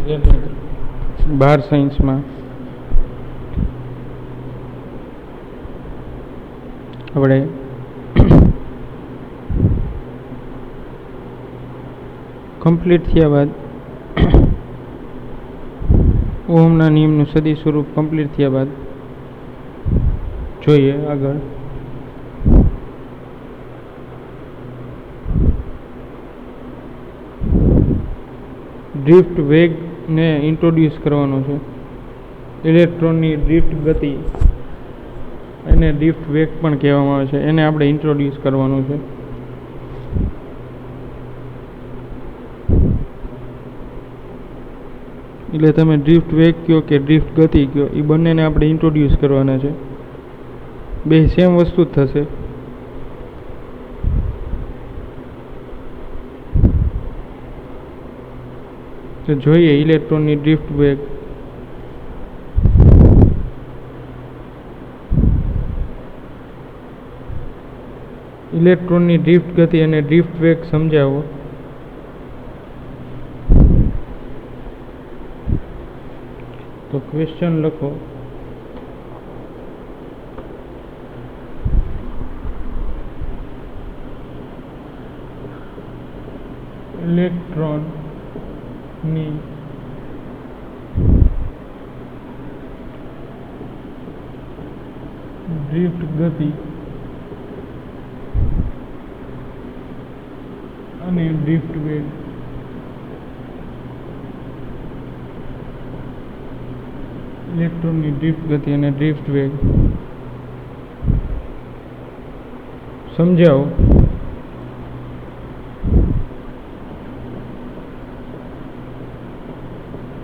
12 સાયન્સમાં આપણે કમ્પ્લીટ થયા બાદ ઓહમના નિયમનું સદી સ્વરૂપ કમ્પ્લીટ થયા બાદ જોઈએ આગળ ડ્રિફ્ટ વેગને ઇન્ટ્રોડ્યુસ કરવાનો છે. ઇલેક્ટ્રોનની ડ્રિફ્ટ ગતિ એને ડ્રિફ્ટ વેગ પણ કહેવામાં આવે છે, એને આપણે ઇન્ટ્રોડ્યુસ કરવાનું છે. એટલે તમે ડ્રિફ્ટ વેગ કહો કે ડ્રિફ્ટ ગતિ કહો, એ બંનેને આપણે ઇન્ટ્રોડ્યુસ કરવાના છે. બે સેમ વસ્તુ જ થશે. તો જોઈએ ઇલેક્ટ્રોનની ડ્રિફ્ટ વેગ. ઇલેક્ટ્રોનની ડ્રિફ્ટ ગતિ અને ડ્રિફ્ટ વેગ સમજાવો. તો ક્વેશ્ચન લખો. ઇલેક્ટ્રોનની ડ્રિફ્ટ ગતિ અને ડ્રિફ્ટ વેગ ઇલેક્ટ્રોનની ડ્રિફ્ટ ગતિ અને ડ્રિફ્ટ વેગ સમજાવો.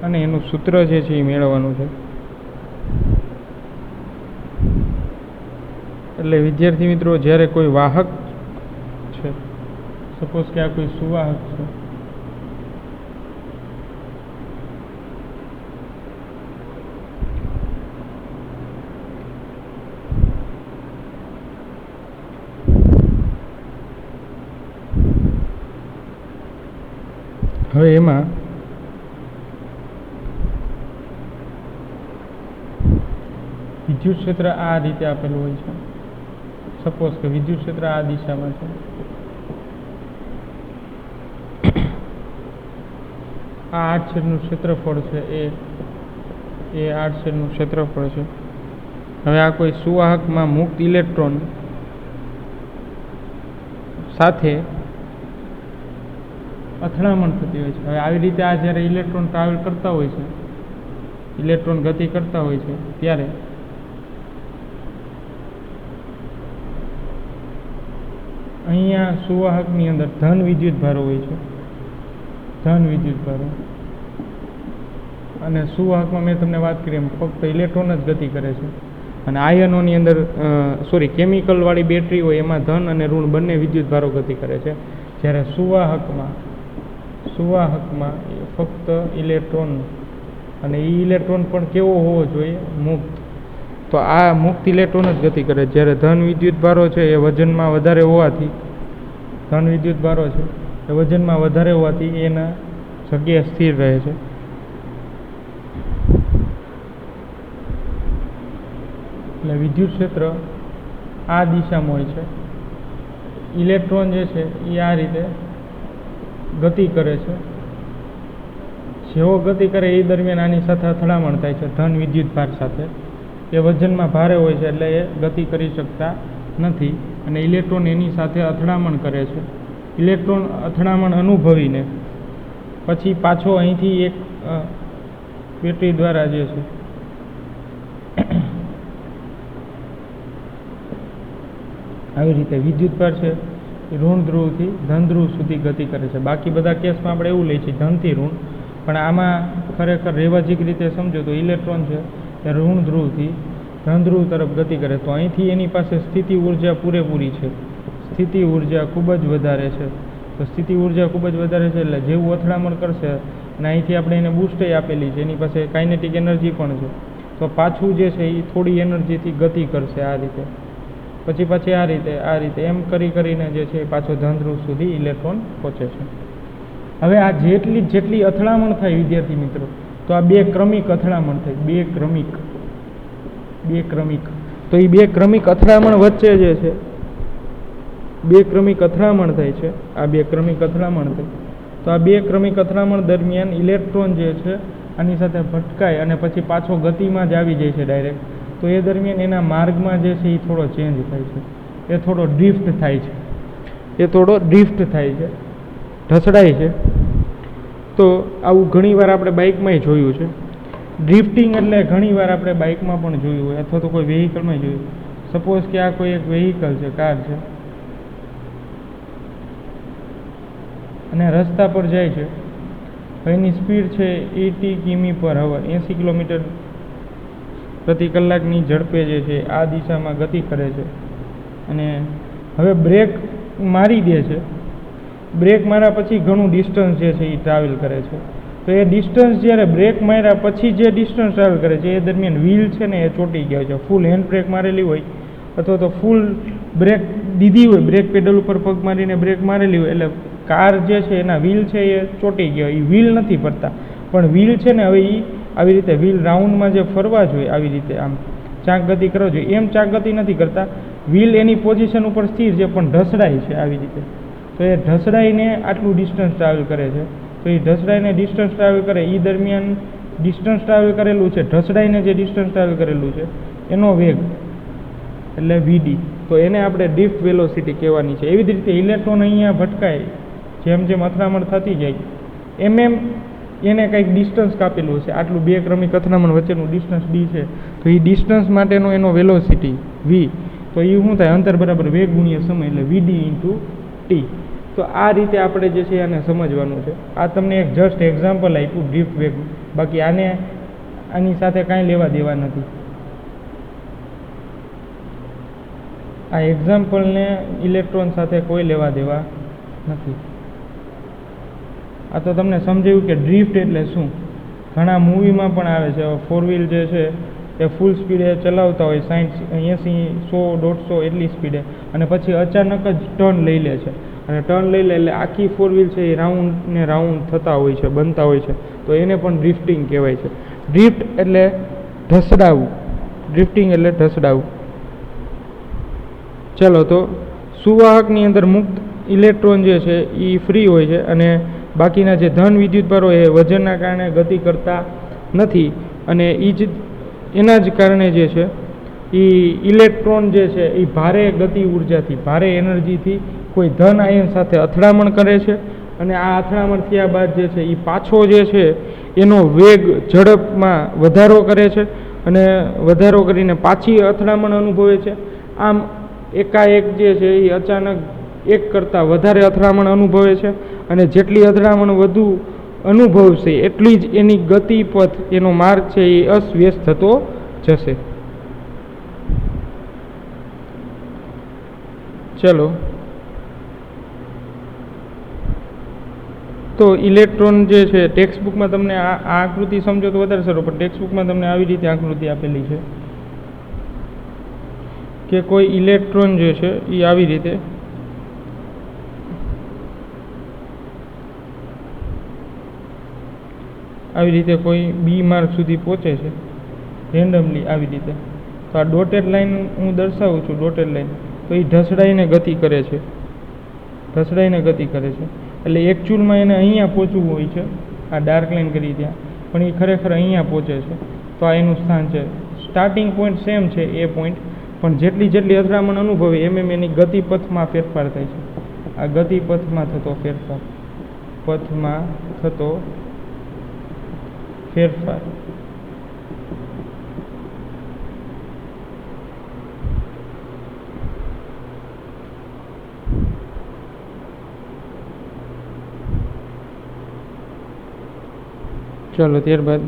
અને એનું સૂત્ર જે છે એ મેળવવાનું છે. એટલે વિદ્યાર્થી મિત્રો, જ્યારે કોઈ વાહક છે, સપોઝ કે આ કોઈ સુવાહક છે, હવે એમાં વિદ્યુત ક્ષેત્ર આ રીતે આપેલું હોય છે. સપોઝ કે વિદ્યુત ક્ષેત્ર આ દિશામાં છે, આ આડછેદનું ક્ષેત્રફળ છે, એ આડછેદનું ક્ષેત્રફળ છે. હવે આ કોઈ સુવાહકમાં મુક્ત ઇલેક્ટ્રોન સાથે અથડામણ થતી હોય છે. હવે આવી રીતે આ જ્યારે ઇલેક્ટ્રોન ટ્રાવેલ કરતા હોય છે, ઇલેક્ટ્રોન ગતિ કરતા હોય છે, ત્યારે અહીંયા સુવાહકની અંદર ધન વિદ્યુત ભારો હોય છે, ધન વિદ્યુત ભારો. અને સુવાહકમાં મેં તમને વાત કરી એમ ફક્ત ઇલેક્ટ્રોન જ ગતિ કરે છે. અને આયનોની અંદર કેમિકલવાળી બેટરી હોય એમાં ધન અને ઋણ બંને વિદ્યુત ભારો ગતિ કરે છે. જ્યારે સુવાહકમાં ફક્ત ઇલેક્ટ્રોન, અને એ ઇલેક્ટ્રોન પણ કેવો હોવો જોઈએ? મુક્ત. તો આ મુક્ત ઇલેક્ટ્રોન જ ગતિ કરે. જ્યારે ધન વિદ્યુત ભારો છે એ વજનમાં વધારે હોવાથી, ધન વિદ્યુત ભારો છે એ વજનમાં વધારે હોવાથી એના જગ્યાએ સ્થિર રહે છે. એટલે વિદ્યુત ક્ષેત્ર આ દિશામાં હોય છે. ઇલેક્ટ્રોન જે છે એ આ રીતે ગતિ કરે છે. જેવો ગતિ કરે એ દરમિયાન આની સાથે અથડામણ થાય છે ધન વિદ્યુત ભાર સાથે. એ વજનમાં ભારે હોય છે એટલે એ ગતિ કરી શકતા નથી, અને ઇલેક્ટ્રોન એની સાથે અથડામણ કરે છે. ઇલેક્ટ્રોન અથડામણ અનુભવીને પછી પાછો અહીંથી એક બેટરી દ્વારા જે છે આવી રીતે વિદ્યુત ભાર છે એ ઋણ ધ્રુવથી ધન ધ્રુવ સુધી ગતિ કરે છે. બાકી બધા કેસમાં આપણે એવું લઈએ છીએ ધનથી ઋણ, પણ આમાં ખરેખર રેવાજીક રીતે સમજો તો ઇલેક્ટ્રોન છે એ ઋણ ધ્રુવથી ધન ધ્રુવ તરફ ગતિ કરે. તો અહીંથી એની પાસે સ્થિતિ ઉર્જા પૂરેપૂરી છે, સ્થિતિ ઉર્જા ખૂબ જ વધારે છે. તો સ્થિતિ ઉર્જા ખૂબ જ વધારે છે એટલે જેવું અથડામણ કરશે, અને અહીંથી આપણે એને બૂસ્ટે આપેલી છે, એની પાસે કાઇનેટિક એનર્જી પણ છે, તો પાછું જે છે એ થોડી એનર્જીથી ગતિ કરશે આ રીતે. પછી આ રીતે એમ કરીને જે છે પાછો ધન ધ્રુવ સુધી ઇલેક્ટ્રોન પહોંચે છે. હવે આ જેટલી અથડામણ થાય વિદ્યાર્થી મિત્રો, તો આ બે ક્રમિક અથડામણ થાય, બે ક્રમિક. તો એ બે ક્રમિક અથડામણ વચ્ચે જે છે બે ક્રમિક અથડામણ થાય છે, આ બે ક્રમિક અથડામણ થાય. તો આ બે ક્રમિક અથડામણ દરમિયાન ઇલેક્ટ્રોન જે છે આની સાથે ભટકાય અને પછી પાછો ગતિમાં જ આવી જાય છે ડાયરેક્ટ. તો એ દરમિયાન એના માર્ગમાં જે છે એ થોડો ચેન્જ થાય છે, એ થોડો ડ્રિફ્ટ થાય છે, ઢસડાય છે. તો આવું ઘણીવાર આપણે બાઇકમાંય જોયું છે. ડ્રિફ્ટિંગ એટલે ઘણીવાર આપણે બાઇકમાં પણ જોયું હોય અથવા તો કોઈ વ્હીકલમાં જોયું. સપોઝ કે આ કોઈ એક વ્હીકલ છે, કાર છે, અને રસ્તા પર જાય છે, એની સ્પીડ છે 80 કિમી/h, 80 કિલોમીટર પ્રતિ કલાકની ઝડપે જે છે આ દિશામાં ગતિ કરે છે. અને હવે બ્રેક મારી દે છે. બ્રેક માર્યા પછી ઘણું ડિસ્ટન્સ જે છે એ ટ્રાવેલ કરે છે. તો એ ડિસ્ટન્સ જ્યારે બ્રેક માર્યા પછી જે ડિસ્ટન્સ ટ્રાવેલ કરે છે એ દરમિયાન વ્હીલ છે ને એ ચોંટી ગયા છે. ફૂલ હેન્ડ બ્રેક મારેલી હોય અથવા તો ફૂલ બ્રેક દીધી હોય, બ્રેક પેડલ ઉપર પગ મારીને બ્રેક મારેલી હોય, એટલે કાર જે છે એના વ્હીલ છે એ ચોંટી ગયા. એ વ્હીલ નથી ફરતા, પણ વ્હીલ છે ને હવે એ આવી રીતે વ્હીલ રાઉન્ડમાં જે ફરવા જોઈએ આવી રીતે આમ ચાક ગતિ કરવા જોઈએ એમ ચાક ગતિ નથી કરતા. વ્હીલ એની પોઝિશન ઉપર સ્થિર છે પણ ઢસડાય છે આવી રીતે. તો એ ઢસડાઈને આટલું ડિસ્ટન્સ ટ્રાવેલ કરે છે. તો એ ઢસડાઈને ડિસ્ટન્સ ટ્રાવેલ કરે એ દરમિયાન ડિસ્ટન્સ ટ્રાવેલ કરેલું છે, ઢસડાઈને જે ડિસ્ટન્સ ટ્રાવેલ કરેલું છે એનો વેગ એટલે vd, તો એને આપણે ડ્રિફ્ટ વેલોસિટી કહેવાની છે. એવી જ રીતે ઇલેક્ટ્રોન અહીંયા ભટકાય, જેમ અથડામણ થતી જાય એમ એને કંઈક ડિસ્ટન્સ કાપેલું છે. આટલું બે ક્રમિક અથડામણ વચ્ચેનું ડિસ્ટન્સ d છે, તો એ ડિસ્ટન્સ માટેનો એનો વેલોસિટી v, તો એ શું થાય, અંતર બરાબર વેગ ગુણ્યા સમય, એટલે vd × t. તો આ રીતે આપણે જે છે આને સમજવાનું છે. આ તમને એક જસ્ટ એક્ઝામ્પલ આપ્યું ડ્રિફ્ટ વેગ, બાકી આની સાથે કાંઈ લેવા દેવા નથી. આ એક્ઝામ્પલને ઇલેક્ટ્રોન સાથે કોઈ લેવા દેવા નથી. આ તો તમને સમજાયું કે ડ્રિફ્ટ એટલે શું. ઘણા મૂવીમાં પણ આવે છે. 4 વ્હીલ જે છે એ ફૂલ સ્પીડે ચલાવતા હોય, 60, 80, 100, 150 એટલી સ્પીડે, અને પછી અચાનક જ ટર્ન લઈ લે છે. અને ટર્ન લઈ લે એટલે આખી 4 વ્હીલ છે એ રાઉન્ડ ને રાઉન્ડ થતા હોય છે, બનતા હોય છે. તો એને પણ ડ્રિફ્ટિંગ કહેવાય છે. ડ્રિફ્ટ એટલે ઢસડાવવું, ડ્રિફ્ટિંગ એટલે ઢસડાવવું. ચાલો, તો સુવાહકની અંદર મુક્ત ઇલેક્ટ્રોન જે છે એ ફ્રી હોય છે, અને બાકીના જે ધન વિદ્યુતભારો એ વજનના કારણે ગતિ કરતા નથી. અને એના જ કારણે જે છે એ ઇલેક્ટ્રોન જે છે એ ભારે ગતિ ઉર્જાથી, ભારે એનર્જીથી કોઈ ધન આયન સાથે અથડામણ કરે છે. અને આ અથડામણ થયા બાદ જે છે એ પાછો જે છે એનો વેગ ઝડપમાં વધારો કરે છે, અને વધારો કરીને પાછી અથડામણ અનુભવે છે. આમ એકાએક જે છે એ અચાનક એક કરતાં વધારે અથડામણ અનુભવે છે, અને જેટલી અથડામણ વધુ અનુભવશે એટલી જ એની ગતિપથ, એનો માર્ગ છે એ અસ્વ્યસ્ત થતો જશે. ચલો, તો ઇલેક્ટ્રોન જે છે ટેક્સ્ટ બુકમાં તમને આ આકૃતિ સમજો તો વધારે સારું, પણ ટેક્સ્ટ બુકમાં તમને આવી રીતે આકૃતિ આપેલી છે કે કોઈ ઇલેક્ટ્રોન જે છે એ આવી રીતે કોઈ બી માર્ક સુધી પહોંચે છે રેન્ડમલી આવી રીતે. તો આ ડોટેડ લાઇન હું દર્શાવું છું, ડોટેડ લાઇન, તો એ ઢસડાઈને ગતિ કરે છે, એટલે એકચ્યુઅલમાં એને અહીંયા પહોંચવું હોય છે, આ ડાર્ક લાઇન કરી ત્યાં, પણ એ ખરેખર અહીંયા પહોંચે છે. તો આ એનું સ્થાન છે. સ્ટાર્ટિંગ પોઈન્ટ સેમ છે એ પોઈન્ટ, પણ જેટલી અથડામણ અનુભવે એમ એની ગતિપથમાં ફેરફાર થાય છે. આ ગતિપથમાં થતો ફેરફાર, ચાલો, ત્યારબાદ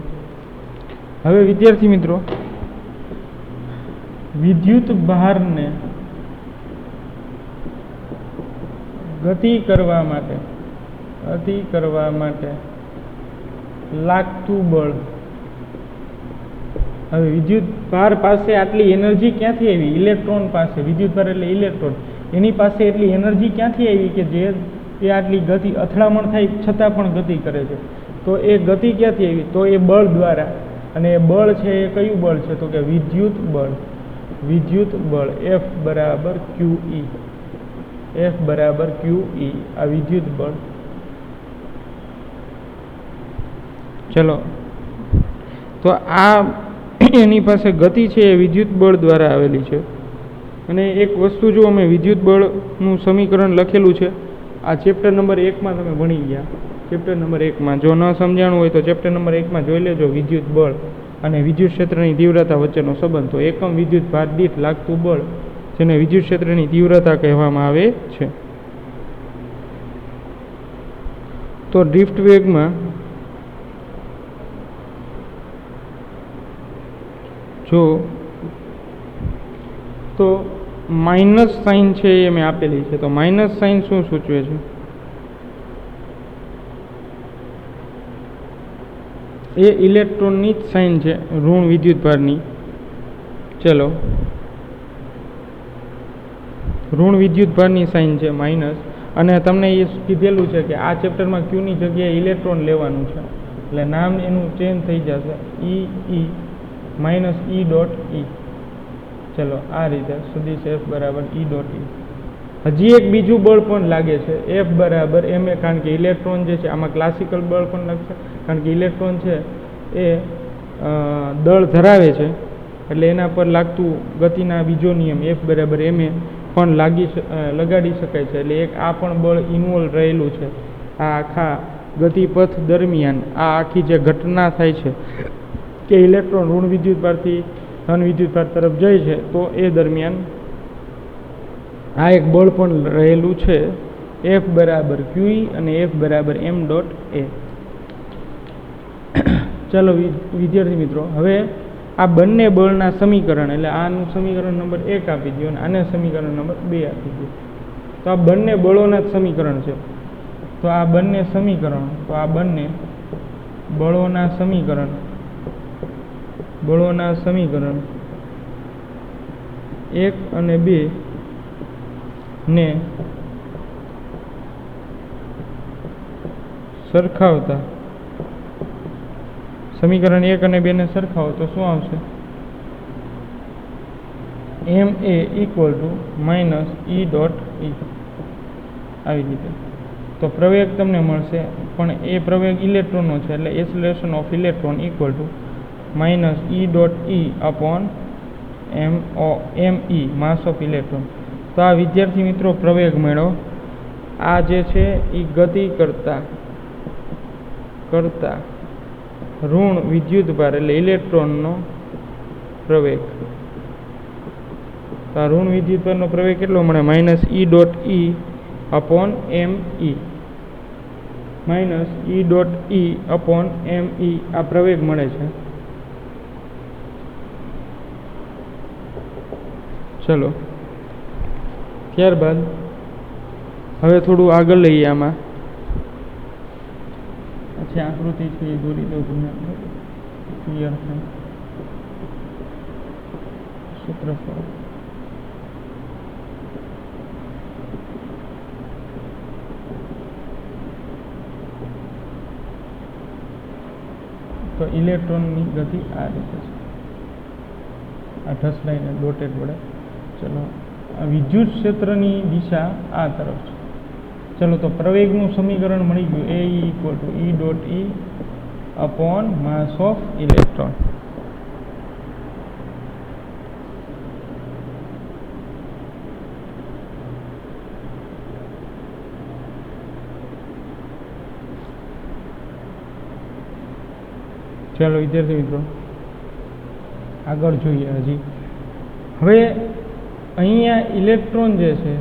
હવે વિદ્યાર્થી મિત્રો, વિદ્યુત ભારને ગતિ કરવા માટે લાગતું બળ. હવે વિદ્યુત ભાર પાસે આટલી એનર્જી ક્યાંથી આવી? ઇલેક્ટ્રોન પાસે. વિદ્યુત ભાર એટલે ઇલેક્ટ્રોન, એની પાસે એટલી એનર્જી ક્યાંથી આવી કે જે એ આટલી ગતિ અથડામણ થાય છતાં પણ ગતિ કરે છે. તો એ ગતિ ક્યાંથી આવી? તો એ બળ દ્વારા. અને એ બળ છે એ કયું બળ છે? તો કે વિદ્યુત બળ. વિદ્યુત બળ F બરાબર QE. F બરાબર QE આ વિદ્યુત બળ. ચલો, તો આ એની પાસે ગતિ છે એ વિદ્યુત બળ દ્વારા આવેલી છે. અને એક વસ્તુ જો અમે વિદ્યુત બળનું સમીકરણ લખેલું છે આ ચેપ્ટર નંબર 1માં તમે ભણી ગયા. ચેપ્ટર નંબર 1માં જો ન સમજાણું હોય તો ચેપ્ટર નંબર 1માં જોઈ લેજો. વિદ્યુત બળ અને વિદ્યુત ક્ષેત્રની તીવ્રતા વચ્ચેનો સંબંધ. તો એકમ વિદ્યુત ભાર દીઠ લાગતું બળ જેને વિદ્યુત ક્ષેત્રની તીવ્રતા કહેવામાં આવે છે. તો ડ્રિફ્ટ વેગમાં જો તો માઇનસ સાઇન છે એ મેં આપેલી છે. તો માઇનસ સાઇન શું સૂચવે છે? એ ઇલેક્ટ્રોનની જ સાઇન છે, ઋણ વિદ્યુતભારની. ચલો, ઋણ વિદ્યુતભારની સાઇન છે માઇનસ. અને તમને એ કીધેલું છે કે આ ચેપ્ટરમાં ક્યુની જગ્યાએ ઇલેક્ટ્રોન લેવાનું છે, એટલે નામ એનું ચેન્જ થઈ જશે. E minus E dot E. ચલો, આ રીતે સુધી F બરાબર E ડોટ E. હજી એક બીજું બળ પણ લાગે છે F બરાબર ma, કારણ કે ઇલેક્ટ્રોન જે છે આમાં ક્લાસિકલ બળ પણ લાગશે, કારણ કે ઇલેક્ટ્રોન છે એ દળ ધરાવે છે, એટલે એના પર લાગતું ગતિના બીજો નિયમ F બરાબર ma પણ લગાડી શકાય છે. એટલે એક આ પણ બળ ઇન્વોલ્વ રહેલું છે આ આખા ગતિપથ દરમિયાન. આ આખી જે ઘટના થાય છે કે ઇલેક્ટ્રોન ઋણ વિદ્યુતભારથી ધન વિદ્યુતભાર તરફ જાય છે, તો એ દરમિયાન આ એક બળ પણ રહેલું છે F બરાબર QE અને F બરાબર m ડોટ a. ચાલો વિદ્યાર્થી મિત્રો, હવે આ બંને બળના સમીકરણ, એટલે આનું સમીકરણ નંબર 1 આપી દો અને આને સમીકરણ નંબર 2 આપી દો. તો આ બંને બળોના જ સમીકરણ છે. તો આ બંને સમીકરણ, તો આ બંને બળોના સમીકરણ 1 અને 2 ને સરખાવતા, સમીકરણ 1 અને 2 ને સરખાવો તો શું આવશે? ma equal to minus E dot E. આવી રીતે. તો પ્રવેગ તમને મળશે, પણ એ પ્રવેગ ઇલેક્ટ્રોનનો છે, એટલે acceleration of electron equal to minus E dot E upon me mass of electron. તો આ વિદ્યાર્થી મિત્રો પ્રવેગ મેળવો. આ જે છે એ ગતિ કરતા ઋણ વિદ્યુતભાર એટલે ઇલેક્ટ્રોનનો પ્રવેગ. તો આ ઋણ વિદ્યુતભારનો પ્રવેગ કેટલો મળે? Minus E dot E upon me. Minus E dot E upon me આ પ્રવેગ મળે છે. ચલો, ત્યારબાદ હવે થોડું આગળ લઈએ. આમાં પછી આકૃતિ છે એ દોરી દઉં તમને ક્લિયર થાય. ક્ષેત્રફળ તો ઇલેક્ટ્રોનની ગતિ આ રીતે છે, આ ઢસડાઈને ડોટેડ વડે. ચલો, આ વિદ્યુત ક્ષેત્રની દિશા આ તરફ છે. ચલો, તો પ્રવેગનું સમીકરણ મળી ગયું એ equal to E dot E upon mass of electron. ચાલો વિદ્યાર્થી મિત્રો આગળ જોઈએ. હજી હવે અહીંયા ઇલેક્ટ્રોન જે છે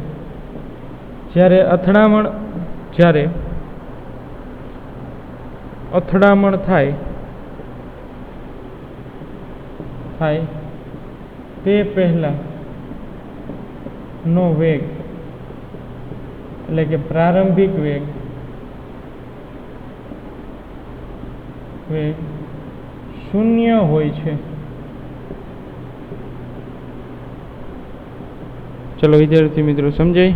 જ્યારે અથડામણ થાય તે પહેલા નો વેગ, એટલે કે પ્રારંભિક વેગ શૂન્ય હોય છે. ચલો વિદ્યાર્થી મિત્રો સમજાય?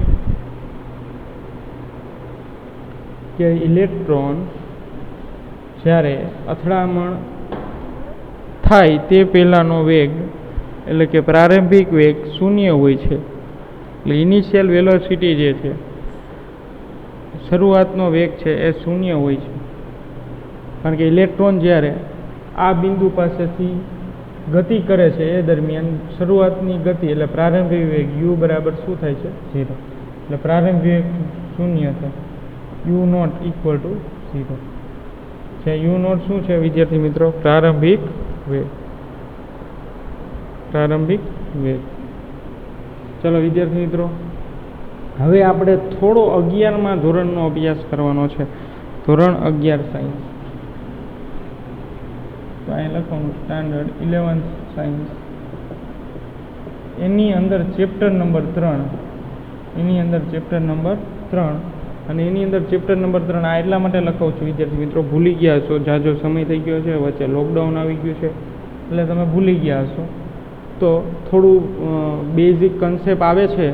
કે ઇલેક્ટ્રોન જ્યારે અથડામણ થાય તે પહેલાંનો વેગ એટલે કે પ્રારંભિક વેગ શૂન્ય હોય છે. એટલે ઇનિશિયલ વેલોસિટી જે છે, શરૂઆતનો વેગ છે એ શૂન્ય હોય છે. કારણ કે ઇલેક્ટ્રોન જ્યારે આ બિંદુ પાસેથી ગતિ કરે છે એ દરમિયાન શરૂઆતની ગતિ એટલે પ્રારંભિક વેગ u બરાબર શું થાય છે? 0. એટલે પ્રારંભિક વેગ શૂન્ય થાય, u નોટ ઇક્વલ ટુ 0 છે. u નોટ શું છે વિદ્યાર્થી મિત્રો? પ્રારંભિક વેગ. પ્રારંભિક વેગ. ચલો વિદ્યાર્થી મિત્રો, હવે આપણે થોડો 11મા ધોરણનો અભ્યાસ કરવાનો છે. ધોરણ 11 સાયન્સ. તો અહીં લખવાનું સ્ટાન્ડર્ડ 11th સાયન્સ. એની અંદર ચેપ્ટર નંબર 3. એની અંદર ચેપ્ટર નંબર 3 અને એની અંદર ચેપ્ટર નંબર 3 આ એટલા માટે લખાવું છું વિદ્યાર્થી મિત્રો, ભૂલી ગયા છો, જાજો સમય થઈ ગયો છે, વચ્ચે લોકડાઉન આવી ગયું છે એટલે તમે ભૂલી ગયા હશો. તો થોડું બેઝિક કન્સેપ્ટ આવે છે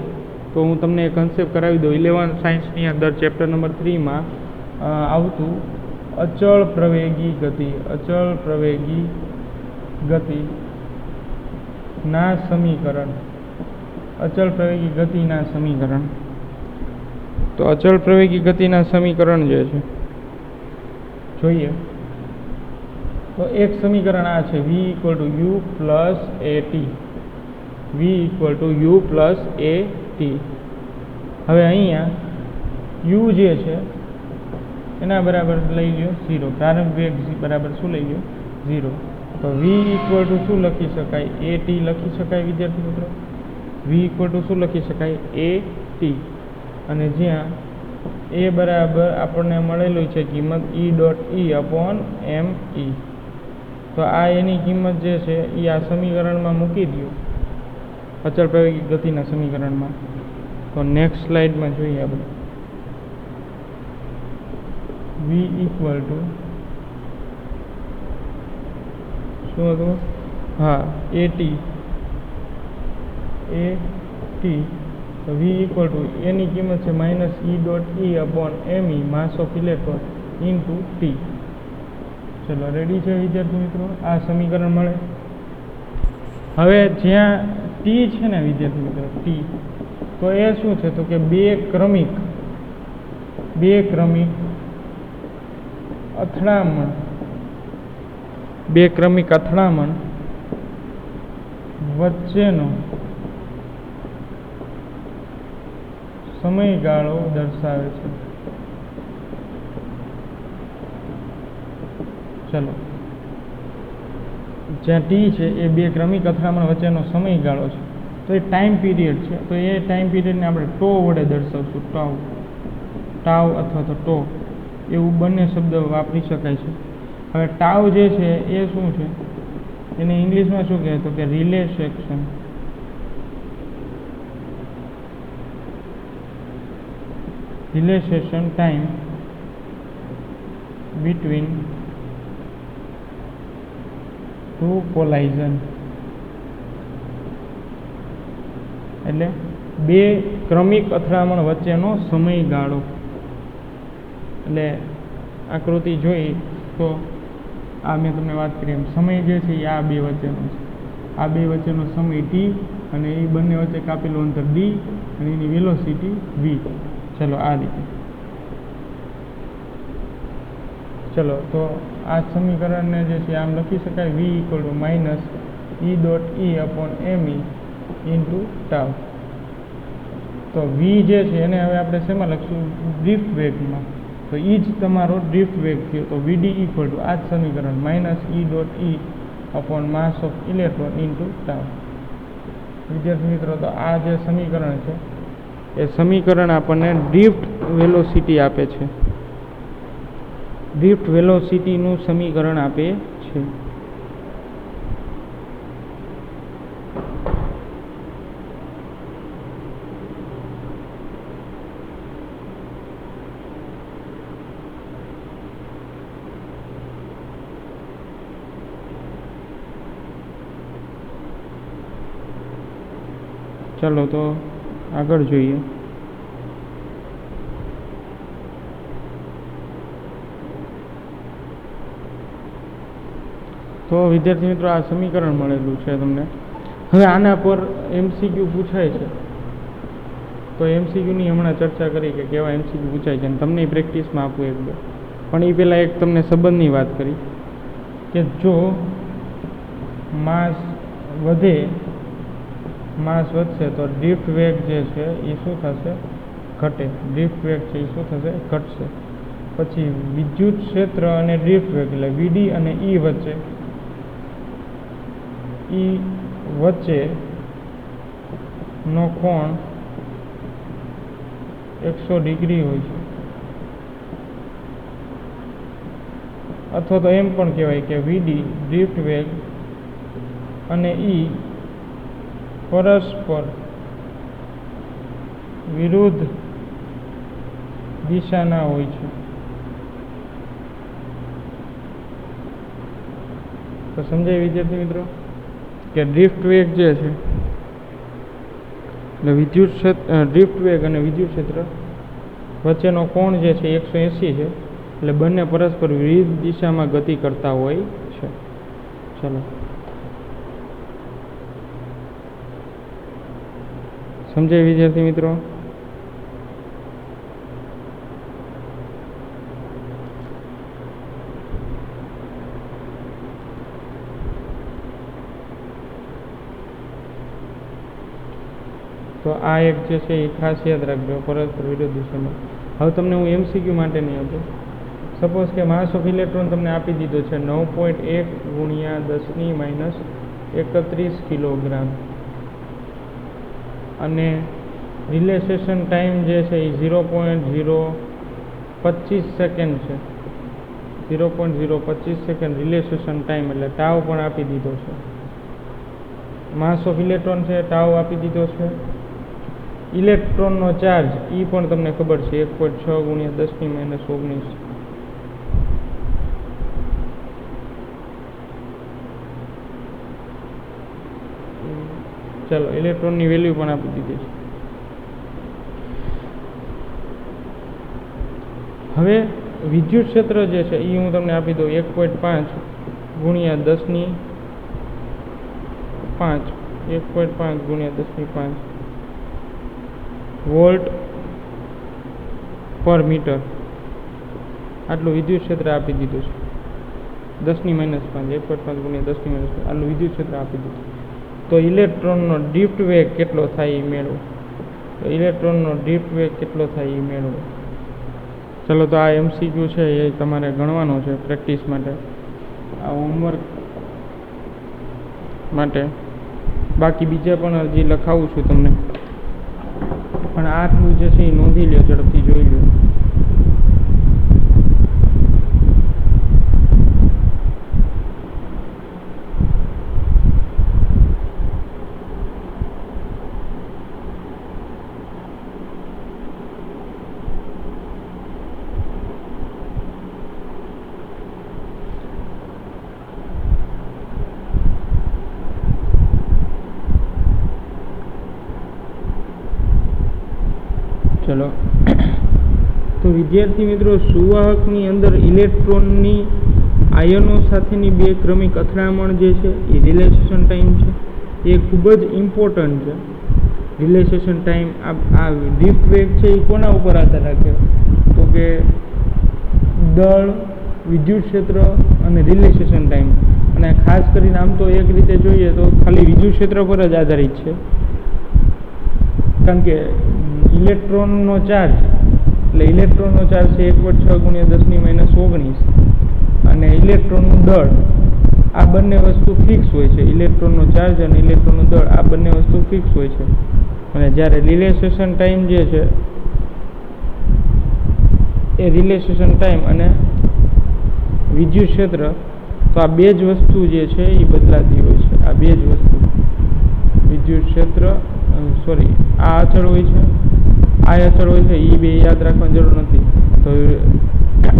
તો હું તમને એ કન્સેપ્ટ કરાવી દઉં. 11th સાયન્સની અંદર ચેપ્ટર નંબર 3માં આવતું અચળ પ્રવેગી ગતિ. અચળ પ્રવેગી ગતિના સમીકરણ. અચળ પ્રવેગી ગતિના સમીકરણ. તો અચળ પ્રવેગી ગતિના સમીકરણ જે છે જોઈએ તો એક સમીકરણ આ છે v = u + at. v = u + at. હવે અહીંયા u જે છે એના બરાબર લઈ લ્યો 0. પ્રારંભિક વેગ બરાબર શું લઈ લ્યો? 0. તો v = શું લખી શકાય? at લખી શકાય વિદ્યાર્થી મિત્રો. v = શું લખી શકાય? at. અને જ્યાં a બરાબર આપણને મળેલું છે કિંમત E.E/me. તો આ એની કિંમત જે છે એ આ સમીકરણમાં મૂકી દો, અચળ પ્રવેગી ગતિના સમીકરણમાં. તો નેક્સ્ટ સ્લાઇડમાં જોઈએ આપણે. v = શું હતું? હા, at. તો v = એની કિંમત છે -E.E/me mass of electron into t. ચલો રેડી છે વિદ્યાર્થી મિત્રો? આ સમીકરણ મળે. હવે જ્યાં t છે ને વિદ્યાર્થી મિત્રો, t, તો એ શું છે? તો કે બે ક્રમિક અથડામણ વચ્ચેનો સમયગાળો દર્શાવે છે. ચલો, જ્યાં t છે એ બે ક્રમિક અથડામણ વચ્ચેનો સમયગાળો છે, તો એ ટાઈમ પીરિયડ છે. તો એ ટાઈમ પીરિયડને આપણે ટો વડે દર્શાવશું. ટાવ અથવા તો ટો એવું બંને શબ્દ વાપરી શકાય છે. હવે ટાવ જે છે એ શું છે? એને ઇંગ્લિશમાં શું કહેવાય? તો કે રિલેશન ટાઈમ બિટવીન ટુ કોલાઇઝન. એટલે બે ક્રમિક અથડામણ વચ્ચેનો સમયગાળો. એટલે આકૃતિ જોઈ તો આ મેં તમને વાત કરી એમ સમય જે છે એ આ બે વચ્ચેનો છે. આ બે વચ્ચેનો સમય t અને એ બંને વચ્ચે કાપેલું અંતર d અને એની વેલોસિટી v. ચલો આ રીતે. ચલો તો આ સમીકરણને જે છે આમ લખી શકાય v = -E.E/me ઇન્ટુ ટાવ. તો v જે છે એને હવે આપણે શેમાં લખશું? ડ્રિફ્ટ વેગમાં. તો એ જ તમારો ડ્રિફ્ટ વેગ થયો. તો vd = આ જ સમીકરણ -E.E/ mass of electron into tau. વિદ્યાર્થી મિત્રો, તો આ જે સમીકરણ છે એ સમીકરણ આપણને ડ્રિફ્ટ વેલોસિટી આપે છે. ડ્રિફ્ટ વેલોસિટીનું સમીકરણ આપે છે. ચલો તો આગળ જોઈએ. તો વિદ્યાર્થી મિત્રો આ સમીકરણ મળેલું છે તમને. હવે આના પર MCQ પૂછાય છે, તો MCQની હમણાં ચર્ચા કરી કે કેવા MCQ પૂછાય છે અને તમને પ્રેક્ટિસમાં આપવું એક બે. પણ એ પહેલાં એક તમને સંબંધની વાત કરી કે જો માસ વધશે તો ડ્રિફ્ટ વેગ જે છે એ શું થશે? ઘટે. ડ્રિફ્ટ વેગ છે એ શું થશે? ઘટશે. પછી વિદ્યુત ક્ષેત્ર અને ડ્રિફ્ટ વેગ એટલે VD અને E વચ્ચેનો કોણ 100 ડિગ્રી હોય છે. અથવા તો એમ પણ કહેવાય કે VD ડ્રિફ્ટ વેગ અને E પરસ્પર વિરુદ્ધ દિશાના હોય છે. તો સમજાય વિદ્યાર્થી મિત્રો કે ડ્રિફ્ટ વેગ જે છે એટલે ડ્રિફ્ટ વેગ અને વિદ્યુત ક્ષેત્ર વચ્ચેનો કોણ જે છે 180 છે. એટલે બંને પરસ્પર વિરુદ્ધ દિશામાં ગતિ કરતા હોય છે. ચલો સમજાય વિદ્યાર્થી મિત્રો? તો આ એક જે છે એ ખાસ યાદ રાખજો, પરસ્પર વિરુદ્ધ દિશામાં. હવે તમને હું MCQ માટે નહીં આપું. સપોઝ કે માસ ઓફ ઇલેક્ટ્રોન તમને આપી દીધો છે 9.1 × 10⁻31 કિલોગ્રામ અને રિલેક્સેશન ટાઈમ જે છે એ 0.025 સેકન્ડ છે. 0.025 સેકન્ડ રિલેક્સેશન ટાઈમ એટલે ટાવ પણ આપી દીધો છે. માસ ઓફ ઇલેક્ટ્રોન છે, ટાવ આપી દીધો છે. ઇલેક્ટ્રોનનો ચાર્જ એ પણ તમને ખબર છે 1.6 × 10⁻19. ચાલો ઇલેક્ટ્રોનની વેલ્યુ પણ આપી દીધી છે. હવે વિદ્યુત ક્ષેત્ર જે છે એ હું તમને આપી દઉં 1.5 × 10⁵ 1.5 × 10⁵ વોલ્ટ પર મીટર. આટલું વિદ્યુત ક્ષેત્ર આપી દીધું છે. 10⁻5 1.5 × 10⁻5 આટલું વિદ્યુત ક્ષેત્ર આપી દીધું. તો ઇલેક્ટ્રોનનો ડ્રિફ્ટ વેગ કેટલો થાય એ મેળવો. ચલો તો આ MCQ છે એ તમારે ગણવાનો છે પ્રેક્ટિસ માટે, આ હોમવર્ક માટે. બાકી બીજા પણ હજી લખાવું છું તમને, પણ આટલું જે છે એ નોંધી લો, ઝડપથી જોઈ લો. ચલો તો વિદ્યાર્થી મિત્રો, સુવાહકની અંદર ઇલેક્ટ્રોનની આયનો સાથેની બે ક્રમિક અથડામણ જે છે એ રિલેક્સેશન ટાઈમ છે, એ ખૂબ જ ઇમ્પોર્ટન્ટ છે. રિલેક્સેશન ટાઈમ આ ડ્રિફ્ટ વેગ છે એ કોના ઉપર આધાર રાખે? તો કે દળ, વિદ્યુત ક્ષેત્ર અને રિલેક્સેશન ટાઈમ. અને ખાસ કરીને આમ તો એક રીતે જોઈએ તો ખાલી વિદ્યુત ક્ષેત્ર પર જ આધારિત છે, કારણ કે ઇલેક્ટ્રોનનો ચાર્જ છે 1.6 × 10⁻19 અને ઇલેક્ટ્રોનનું દળ, આ બંને વસ્તુ ફિક્સ હોય છે. ઇલેક્ટ્રોનનો ચાર્જ અને ઇલેક્ટ્રોનનું દળ આ બંને વસ્તુ ફિક્સ હોય છે. અને જ્યારે રિલેક્સેશન ટાઈમ જે છે એ રિલેક્સેશન ટાઈમ અને વિદ્યુત ક્ષેત્ર, તો આ બે જ વસ્તુ જે છે એ બદલાતી હોય છે. આ બે જ વસ્તુ, વિદ્યુત ક્ષેત્ર આ અચળ હોય છે, આ અચળ હોય છે, એ બે યાદ રાખવાની જરૂર નથી. તો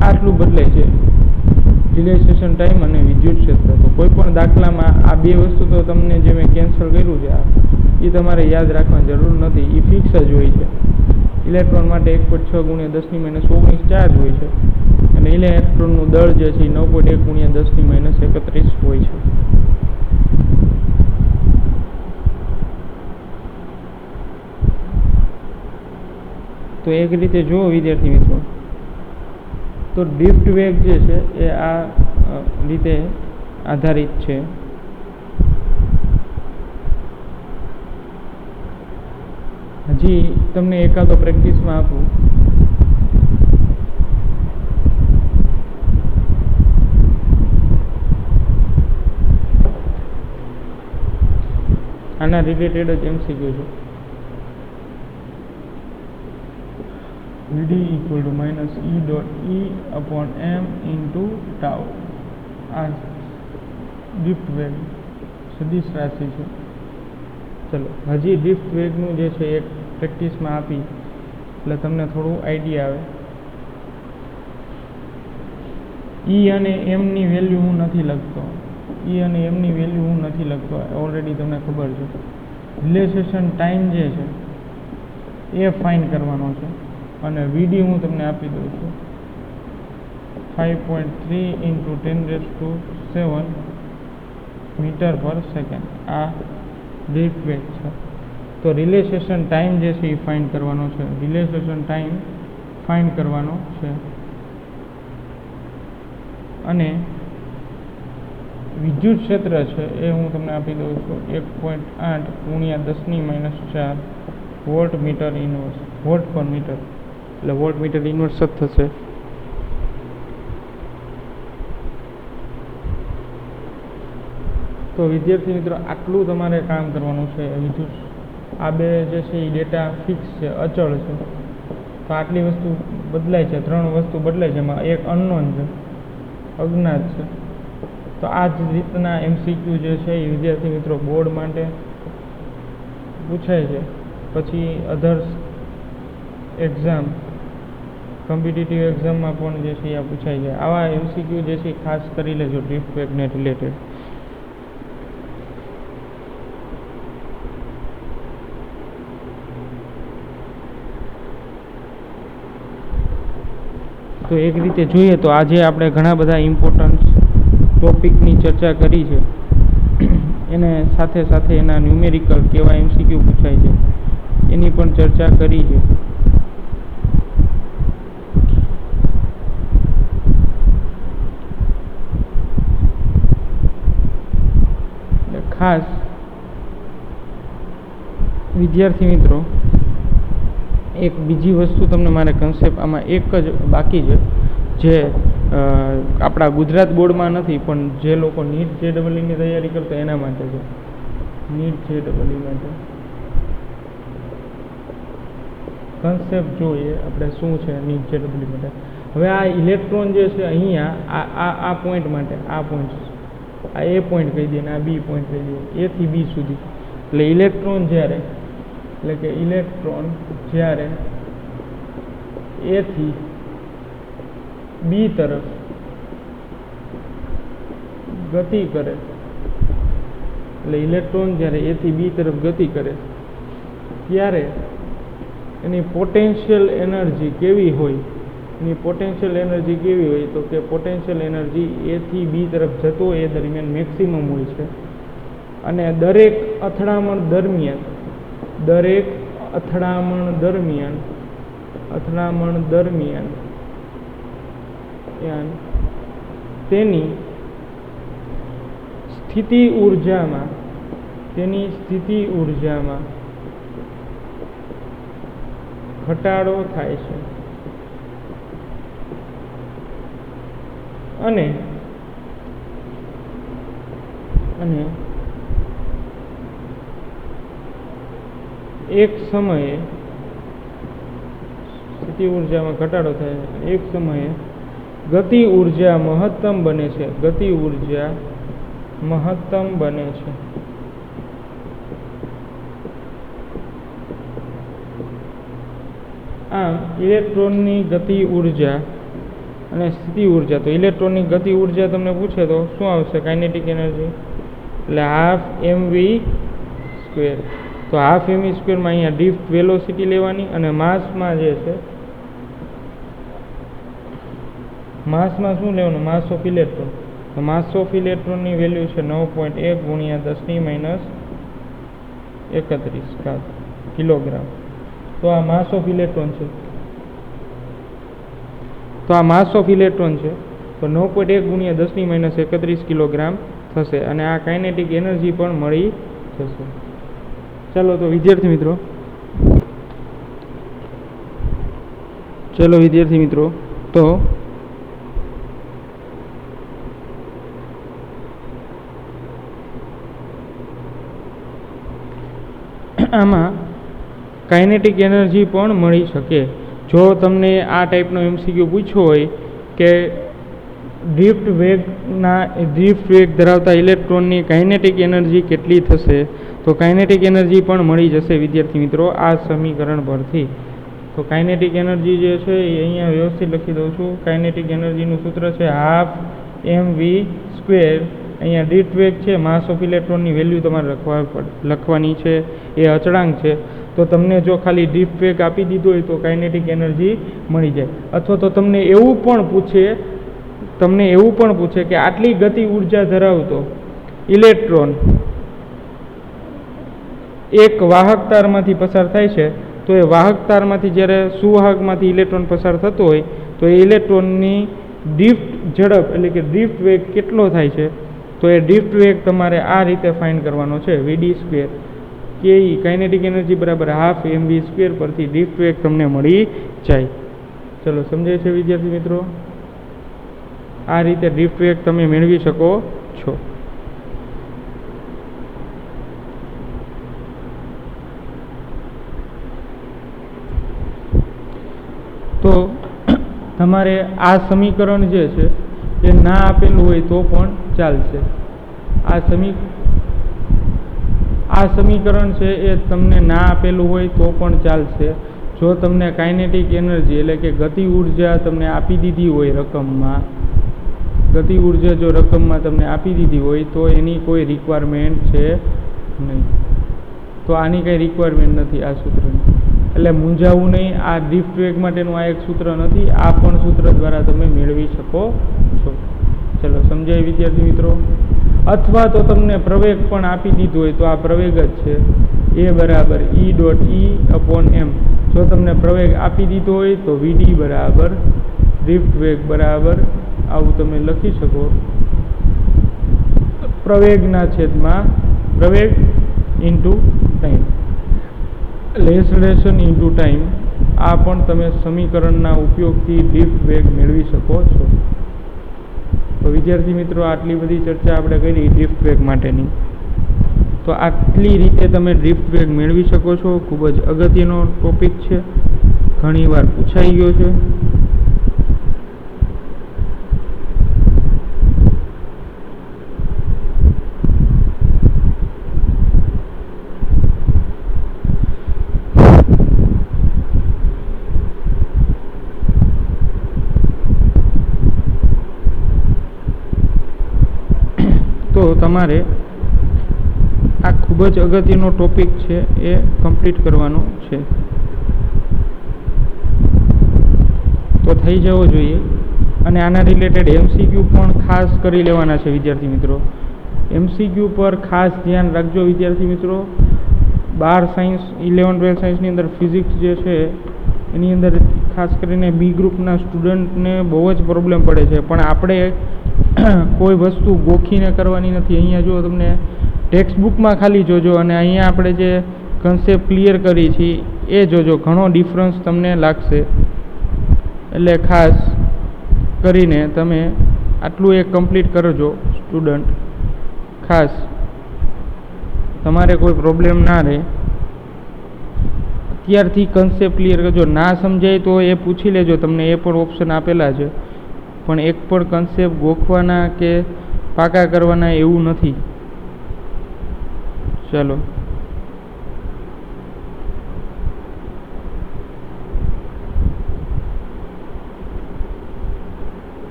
આટલું બદલાય છે, રિલેક્સેશન ટાઈમ અને વિદ્યુત ક્ષેત્ર. તો કોઈ પણ દાખલામાં આ બે વસ્તુ તો તમને જે મેં કેન્સલ કર્યું છે એ તમારે યાદ રાખવાની જરૂર નથી, એ ફિક્સ જ હોય છે. ઇલેક્ટ્રોન માટે 1.6 × 10⁻19 ચાર્જ હોય છે અને ઇલેક્ટ્રોનનું દળ જે છે એ 9.1 × 10⁻31 હોય છે. તો એક રીતે જુઓ વિદ્યાર્થી મિત્રો, તો ડ્રિફ્ટ વેગ જે છે એ આ રીતે આધારિત છે. હજી તમને એકાદો પ્રેક્ટિસમાં આપું. આના રિલેટેડ જ MCQ છે. Vd = -E.E/m × τ. આ ડ્રિફ્ટ વેગ સદિશ રાશિ છે. ચલો હજી ડ્રિફ્ટ વેગનું જે છે એક પ્રેક્ટિસમાં આપી એટલે તમને થોડું આઈડિયા આવે. E અને m ની વેલ્યુ હું નથી લખતો. E અને m ની વેલ્યુ હું નથી લખતો, ઓલરેડી તમને ખબર છે. રિલેશેશન ટાઈમ જે છે એ ફાઇન કરવાનો છે અને Vd હું તમને આપી દઉં છું 5.3 × 10⁻7 મીટર/સેકન્ડ. આ ડ્રિફ્ટ વેગ છે. તો રિલેશેશન ટાઈમ જે છે એ ફાઇન કરવાનો છે. રિલેશેશન ટાઈમ ફાઇન કરવાનો છે અને વિદ્યુત ક્ષેત્ર છે એ હું તમને આપી દઉં છું 1.8 × 10⁻⁴ વોલ્ટ/મીટર ઇન્વર્સ. વોટ/મીટર એટલે વોલ્ટ/મીટર ઇન્વર્સ જ થશે. તો વિદ્યાર્થી મિત્રો આટલું તમારે કામ કરવાનું છે. વિદ્યુત આ બે જે છે એ ડેટા ફિક્સ છે, અચળ છે. તો આટલી વસ્તુ બદલાય છે, 3 વસ્તુ બદલાય છે. એમાં એક અનનોન છે, અજ્ઞાત છે. તો આ જ રીતના MCQ જે છે એ વિદ્યાર્થી મિત્રો બોર્ડ માટે પૂછાય છે. પછી અધર્સ એક્ઝામ, કોમ્પિટિટિવ એક્ઝામમાં પણ જે છે એ પૂછાય છે. આવા MCQ જે છે ખાસ કરી લેજો ડ્રિફ્ટ વેગને રિલેટેડ. તો એક રીતે જોઈએ તો આજે આપણે ઘણા બધા ઇમ્પોર્ટન્ટ ટોપિકની ચર્ચા કરી છે. એને સાથે સાથે એના ન્યુમેરિકલ કેવા MCQ પૂછાય છે એની પણ ચર્ચા કરી છે. ખાસ વિદ્યાર્થી મિત્રો એક બીજી વસ્તુ તમને મારે કન્સેપ્ટ આમાં એક જ બાકી છે જે આપણા ગુજરાત બોર્ડમાં નથી પણ જે લોકો નીટ JEE તૈયારી કરતા એના માટે છે. નીટ JEE માટે કન્સેપ્ટ જોઈએ આપણે શું છે નીટ JEE માટે. હવે આ ઇલેક્ટ્રોન જે છે અહીંયા આ પોઈન્ટ માટે આ પોઈન્ટ આ A પોઈન્ટ કહી દઈએ અને આ B પોઈન્ટ કહી દઈએ, A થી B સુધી. એટલે ઇલેક્ટ્રોન જ્યારે A થી B તરફ ગતિ કરે, એટલે ઇલેક્ટ્રોન જ્યારે A થી B તરફ ગતિ કરે ત્યારે એની પોટેન્શિયલ એનર્જી કેવી હોય? તો કે પોટેન્શિયલ એનર્જી A થી B તરફ જતો એ દરમિયાન મેક્સિમમ હોય છે. અને દરેક અથડામણ દરમિયાન તેની સ્થિતિ ઊર્જામાં ઘટાડો થાય છે. અને એક સમયે સ્થિતિ ઊર્જામાં ઘટાડો થાય છે, એક સમયે ગતિ ઊર્જા મહત્તમ બને છે. આમ ઇલેક્ટ્રોનની ગતિ ઊર્જા અને સ્થિતિ ઊર્જા. તો ઇલેક્ટ્રોનની ગતિ ઊર્જા તમને પૂછે તો શું આવશે? કાઇનેટિક એનર્જી એટલે 12mv². તો 12mv² માં અહીંયા ડ્રિફ્ટ વેલોસિટી લેવાની અને માસમાં જે છે માસમાં શું લેવાનું? માસ ઓફ ઇલેક્ટ્રોન. તો માસ ઓફ ઇલેક્ટ્રોનની વેલ્યુ છે 9.1 ગુણ્યા 10⁻31 કિલોગ્રામ. તો આ માસ ઓફ ઇલેક્ટ્રોન છે. તો 9.1 ગુણ્યા 10⁻31 કિલોગ્રામ થશે અને આ કાઇનેટિક એનર્જી પણ મળી જશે. ચાલો તો વિદ્યાર્થી મિત્રો તો આમાં કાઇનેટિક એનર્જી પણ મળી શકે. જો તમને આ ટાઈપનો MCQ પૂછ્યો હોય કે ડ્રિફ્ટ વેગ ધરાવતા ઇલેક્ટ્રોનની કાઇનેટિક એનર્જી કેટલી થશે, તો કાઇનેટિક એનર્જી પણ મળી જશે વિદ્યાર્થી મિત્રો આ સમીકરણ પરથી. તો કાઇનેટિક એનર્જી જે છે એ અહીંયા વ્યવસ્થિત લખી દઉં છું. કાઇનેટિક એનર્જીનું સૂત્ર છે 12mv². અહીંયા ડ્રિફ્ટ વેગ છે, માસ ઓફ ઇલેક્ટ્રોનની વેલ્યુ તમારે લખવાની છે, એ અચળાંક છે. તો તમને જો ખાલી ડ્રિફ્ટ વેગ આપી દીધો હોય તો કાઇનેટિક એનર્જી મળી જાય. અથવા તો તમને એવું પણ પૂછે કે આટલી ગતિ ઉર્જા ધરાવતો ઇલેક્ટ્રોન એક વાહક તારમાંથી પસાર થાય છે, તો એ વાહક તારમાંથી જ્યારે સુવાહકમાંથી ઇલેક્ટ્રોન પસાર થતો હોય તો એ ઇલેક્ટ્રોનની ડ્રિફ્ટ ઝડપ એટલે કે ડ્રિફ્ટ વેગ કેટલો થાય છે, તો એ ડ્રિફ્ટ વેગ તમારે આ રીતે ફાઇન્ડ કરવાનો છે. Vd² કે કાઇનેટિક એનર્જી બરાબર 12mv² પરથી ડ્રિફ્ટ વેગ તમને મળી જાય. ચલો સમજાય છે વિદ્યાર્થી મિત્રો? આ રીતે ડ્રિફ્ટ વેગ તમે મેળવી શકો છો. તો તમારે આ સમીકરણ જે છે એ ના આપેલું હોય તો પણ ચાલશે. આ સમીકરણ છે એ તમને ના આપેલું હોય તો પણ ચાલશે. જો તમને કાઇનેટિક એનર્જી એટલે કે ગતિ ઉર્જા તમને આપી દીધી હોય રકમમાં, તમને આપી દીધી હોય તો એની કોઈ રિક્વાયરમેન્ટ છે નહીં. તો આની કંઈ રિક્વાયરમેન્ટ નથી આ સૂત્રની, એટલે મૂંઝાવું નહીં. આ ડ્રિફ્ટ વેગ માટેનું આ એક સૂત્ર નથી, આ પણ સૂત્ર દ્વારા તમે મેળવી શકો છો. ચલો સમજાય વિદ્યાર્થી મિત્રો? અથવા તો તમને પ્રવેગ પણ આપી દીધું હોય તો આ પ્રવેગ જ છે, A બરાબર E.E/m. જો તમને પ્રવેગ આપી દીધો હોય તો Vd બરાબર ડ્રિફ્ટ વેગ બરાબર આવું તમે લખી શકો, પ્રવેગના છેદમાં પ્રવેગ into time, acceleration into time. આ પણ તમે સમીકરણના ઉપયોગથી ડ્રિફ્ટ વેગ મેળવી શકો છો. તો વિદ્યાર્થી મિત્રો આટલી બધી ચર્ચા આપણે કરી ડ્રિફ્ટ વેગ માટેની. તો આટલી રીતે તમે ડ્રિફ્ટ વેગ મેળવી શકો છો. ખૂબ જ અગત્યનો ટોપિક છે, ઘણીવાર પૂછાઈ ગયો છે. તો તમારે આ ખૂબ જ અગત્યનો ટોપિક છે એ કમ્પ્લીટ કરવાનો છે, તો થઈ જવો જોઈએ. અને આના રિલેટેડ MCQ પણ ખાસ કરી લેવાના છે વિદ્યાર્થી મિત્રો. MCQ પર ખાસ ધ્યાન રાખજો વિદ્યાર્થી મિત્રો. 12 સાયન્સ 11-12 સાયન્સની અંદર ફિઝિક્સ જે છે એની અંદર ખાસ કરીને B ગ્રુપના સ્ટુડન્ટને બહુ જ પ્રોબ્લેમ પડે છે. પણ આપણે કોઈ વસ્તુ ગોખીને કરવાની નથી. અહીંયા જો તમને ટેક્સ્ટ બુકમાં ખાલી જોજો અને અહીંયા આપણે જે કન્સેપ્ટ ક્લિયર કરી છે એ જોજો, ઘણો ડિફરન્સ તમને લાગશે. એટલે ખાસ કરીને તમે આટલું એક કમ્પ્લીટ કરજો સ્ટુડન્ટ. ખાસ તમારે કોઈ પ્રોબ્લેમ ના રહે, અત્યારથી કન્સેપ્ટ ક્લિયર કરજો. ના સમજાય તો એ પૂછી લેજો, તમને એ પણ ઓપ્શન આપેલા છે. પણ એક પણ કન્સેપ્ટ ગોખવાના કે પાકા કરવાના એવું નથી. ચાલો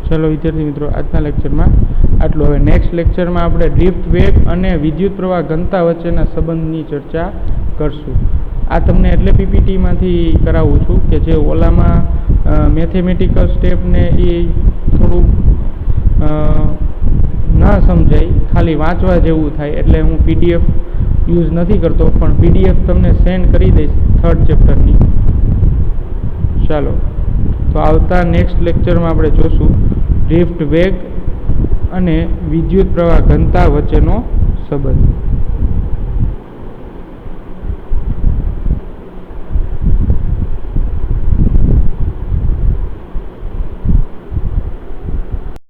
ચલો વિદ્યાર્થી મિત્રો, આજના લેક્ચરમાં આટલું. હવે નેક્સ્ટ લેક્ચરમાં આપણે ડ્રિફ્ટ વેગ અને વિદ્યુત પ્રવાહ ઘનતા વચ્ચેના સંબંધની ચર્ચા કરશું. આ તમને એટલે પીપીટીમાંથી કરાવું છું કે જે ઓલામાં મેથેમેટિકલ સ્ટેપને એ થોડું ના સમજાય, ખાલી વાંચવા જેવું થાય, એટલે હું પીડીએફ યુઝ નથી કરતો, પણ પીડીએફ તમને સેન્ડ કરી દઈશ 3rd ચેપ્ટરની. ચાલો, તો આવતા નેક્સ્ટ લેક્ચરમાં આપણે જોશું ડ્રિફ્ટ વેગ અને વિદ્યુત પ્રવાહ ઘનતા વચ્ચેનો સંબંધ.